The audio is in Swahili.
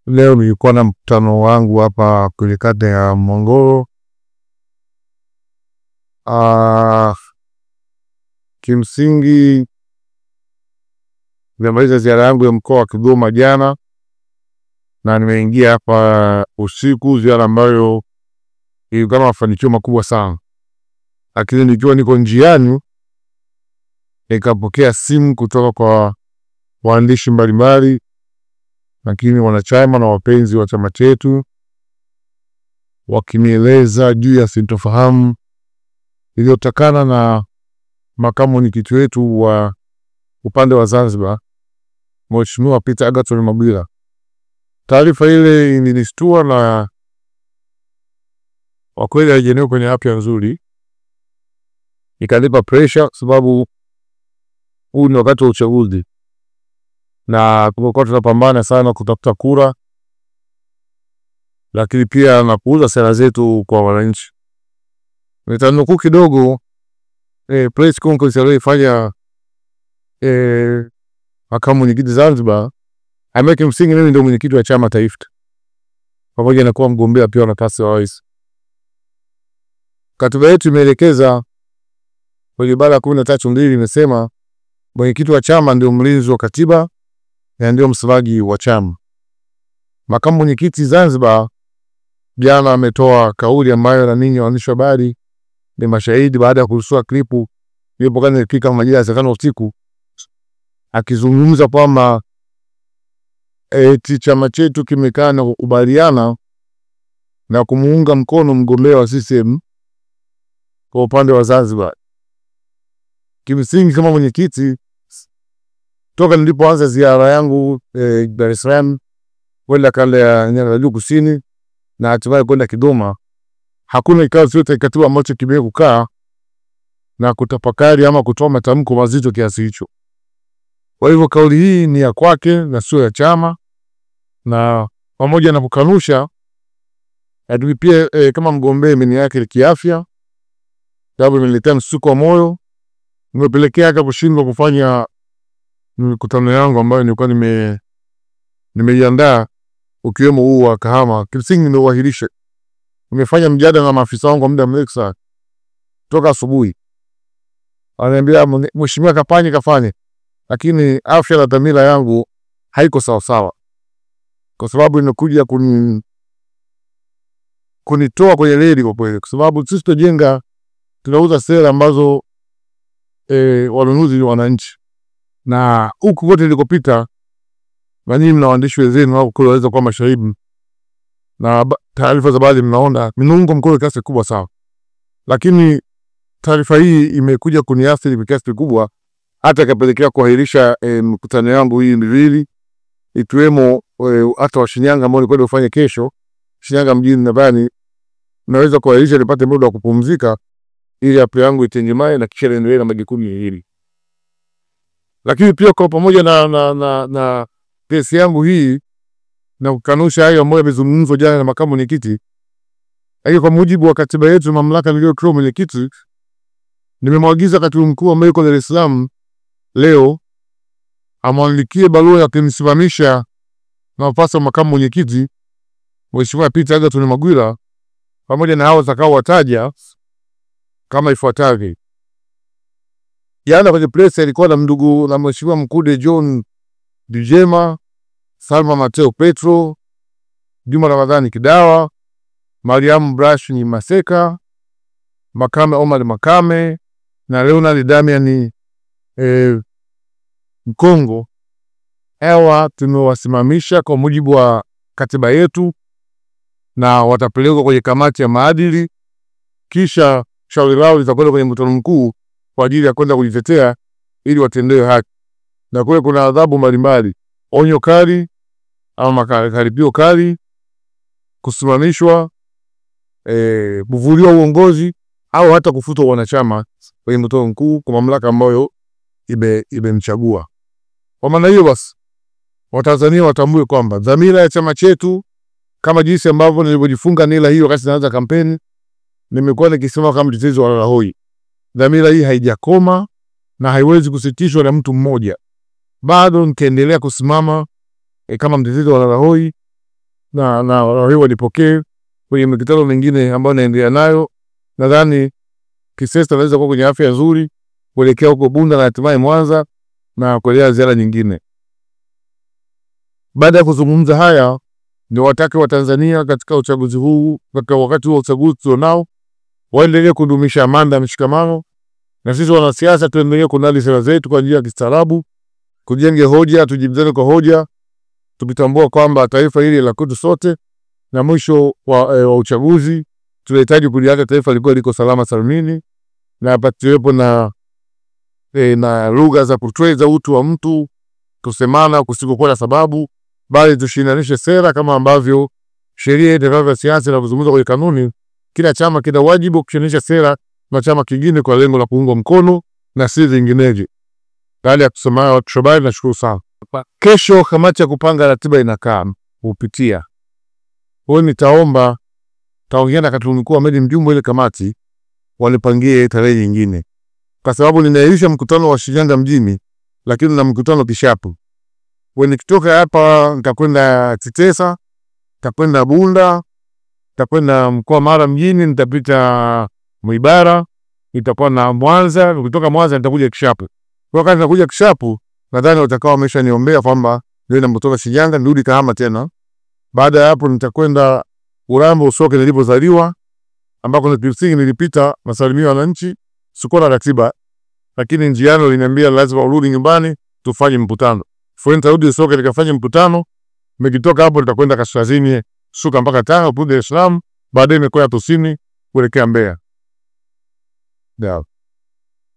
Leo nilikuwa na mkutano wangu hapa kwenye kata ya Mongoro. Kimsingi nimemaliza ziara yangu ya mkoa wa Kigoma jana na nimeingia hapa usiku, ziara ambayo ilikuwa na mafanikio makubwa sana. Lakini nikiwa niko njiani nikapokea simu kutoka kwa waandishi mbalimbali, lakini wanachama na wapenzi wa chama chetu, wakinieleza juu ya sintofahamu iliyotokana na makamu mwenyekiti wetu wa upande wa Zanzibar, Mheshimiwa Peter Agathon Mabwira. Taarifa ile ilinishtua na kwa kweli haijeneo kwenye afya nzuri, ikanipa pressure sababu huu ni wakati wa uchaguzi na tumekuwa tunapambana sana kutafuta kura, lakini pia na kuuza sera zetu kwa wananchi. Nitanukuu kidogo press conference aliyofanya makamu mwenyekiti Zanzibar, ambaye kimsingi mimi ndio mwenyekiti wa chama taifa pamoja na kuwa mgombea pia nafasi ya rais. Katiba yetu imeelekeza kwenye ibara ya 13(2) imesema mwenyekiti wa chama ndio mlinzi wa katiba na ndio msemaji wa chama. Makamu mwenyekiti Zanzibar jana ametoa kauli ambayo na ninyi waandishi wa habari ni mashahidi, baada ya kurusua klipu iliyopokuwa inafika majira ya saa 5 usiku, akizungumza kwamba chama chetu kimekaa na kukubaliana na kumuunga mkono mgombea wa CCM kwa upande wa Zanzibar. Kimsingi kama mwenyekiti, toka nilipoanza ziara yangu Dar es Salaam kwenda kanda ya Nyanda za Juu Kusini na hatimaye kwenda Kigoma, hakuna kikao chochote katiba ambacho kimekukaa na kutafakari ama kutoa matamko mazito kiasi hicho. Kwa hivyo kauli hii ni ya kwake na sio ya chama, na pamoja na kukanusha pia kama mgombea imani yake kiafya, sababu imeniletea msuko wa moyo, nimepelekea hata kushindwa kufanya mikutano yangu ambayo nilikuwa nimeiandaa ukiwemo huu wa Kahama. Kimsingi nimeuahirisha. Nimefanya mjadala na maafisa wangu kwa muda mrefu sana toka asubuhi. Ananiambia mheshimiwa kafanye, lakini afya na dhamira yangu haiko sawa sawa, kwa sababu inakuja kunitoa kwenye reli kwa kweli, kwa sababu sisi tunajenga, tunauza sera ambazo wanunuzi ni wananchi, na huku kote nilikopita na nyinyi mna waandishi wenzenu wao kule waweza kuwa mashahidi na taarifa za baadhi, mnaona minungo mkono kiasi kubwa sawa, lakini taarifa hii imekuja kuniathiri kiasi kikubwa hata kapelekea kuahirisha mkutano wangu hii miwili, ikiwemo hata wa Shinyanga ambao nilikuwa nifanye kesho Shinyanga mjini. Nadhani naweza kuahirisha nipate muda wa kupumzika ili afya yangu itenjemae na kisha niendelee na majukumu hili. Lakini pia kwa pamoja na kesi yangu hii na kukanusha hayo ambayo yamezungumzwa jana na makamu mwenyekiti, lakini kwa mujibu wa katiba yetu, mamlaka niliyopewa mwenyekiti, nimemwagiza katibu mkuu ambaye yuko Dar es Salaam leo amwandikie barua ya kumsimamisha nafasi ya makamu mwenyekiti Mheshimiwa Peter Agathon Mabwira pamoja na hao watakao wataja kama ifuatavyo. Jana kwenye press ilikuwa na ndugu na Mheshimiwa Mkude John Dijema, Salma Mateo Petro, Juma Ramadhani Kidawa, Mariam Brash ni Maseka, Makame Omar Makame na Leonard Damian Mkongo. Hawa tumewasimamisha kwa mujibu wa katiba yetu na watapelekwa kwenye kamati ya maadili, kisha shauri lao litakwenda kwenye mkutano mkuu kwa ajili ya kwenda kujitetea ili watendewe haki. Na kule kuna adhabu mbalimbali: onyo kali ama karipio kali, kusimamishwa, kuvuliwa uongozi au hata kufutwa wanachama kwenye mkutano mkuu kwa mamlaka ambayo imemchagua. Kwa maana hiyo basi Watanzania watambue kwamba dhamira ya chama chetu, kama jinsi ambavyo nilivyojifunga nila hiyo wakati naanza kampeni, nimekuwa nikisema kama mtetezi wa Walala, dhamira hii haijakoma na haiwezi kusitishwa na mtu mmoja. Bado nikaendelea kusimama kama mtetezi wa Walala na hiyo nipokee kwenye mikutano mingine ambayo naendelea nayo. Nadhani Kisesa inaweza kuwa kwenye afya nzuri kuelekea huko Bunda na hatimaye Mwanza na kuelekea ziara nyingine. Baada ya kuzungumza haya, ni watake wa Tanzania katika uchaguzi huu, katika wakati wa uchaguzi tunao, waendelee kudumisha amani na mshikamano, na sisi wanasiasa tuendelee kunadi sera zetu kwa njia ya kistaarabu, kujenge hoja, tujibizane kwa hoja, tukitambua kwamba taifa hili la kwetu sote, na mwisho wa uchaguzi tunahitaji kuliacha taifa liko salama salimini, na patiwepo na lugha za kutweza utu wa mtu, kusemana kusikokuwa na sababu, bali tushinanishe sera kama ambavyo sheria ya siasa inazungumza kwenye kanuni. Kila chama kina wajibu kushinanisha sera na chama kingine kwa lengo la kuunga mkono na si zingineje. Baada ya kusema watu shabari, nashukuru sana. Kesho kamati ya kupanga ratiba inakaa kupitia. Kwa hiyo nitaomba taongea na katibu mkuu Ahmed Mjumbe ile kamati wanipangie tarehe nyingine. Kwa sababu ninairisha mkutano wa Shinyanga mjini, lakini na mkutano Kishapu. Nikitoka hapa nitakwenda Kitesa, nitakwenda Bunda, nitakwenda mkoa Mara mjini, nitapita Mwibara, nitakuwa na Mwanza, nikitoka Mwanza nitakuja Kishapu. Kwa wakati nakuja Kishapu, nadhani watakao wameshaniombea kwamba ndio ninapotoka Shinyanga nirudi Kahama tena. Baada ya hapo nitakwenda Urambo Usoke nilipozaliwa, ambako nilipita masalimio wananchi. Sikuwa na ratiba, lakini njiani waliniambia lazima urudi nyumbani tufanye mkutano. Kwa nitarudi Usoke nikafanye mkutano. Nikitoka hapo nitakwenda kaskazini shuka mpaka Tanga, Dar es Salaam, baadaye nimekwenda kusini kuelekea Mbeya. Ndio.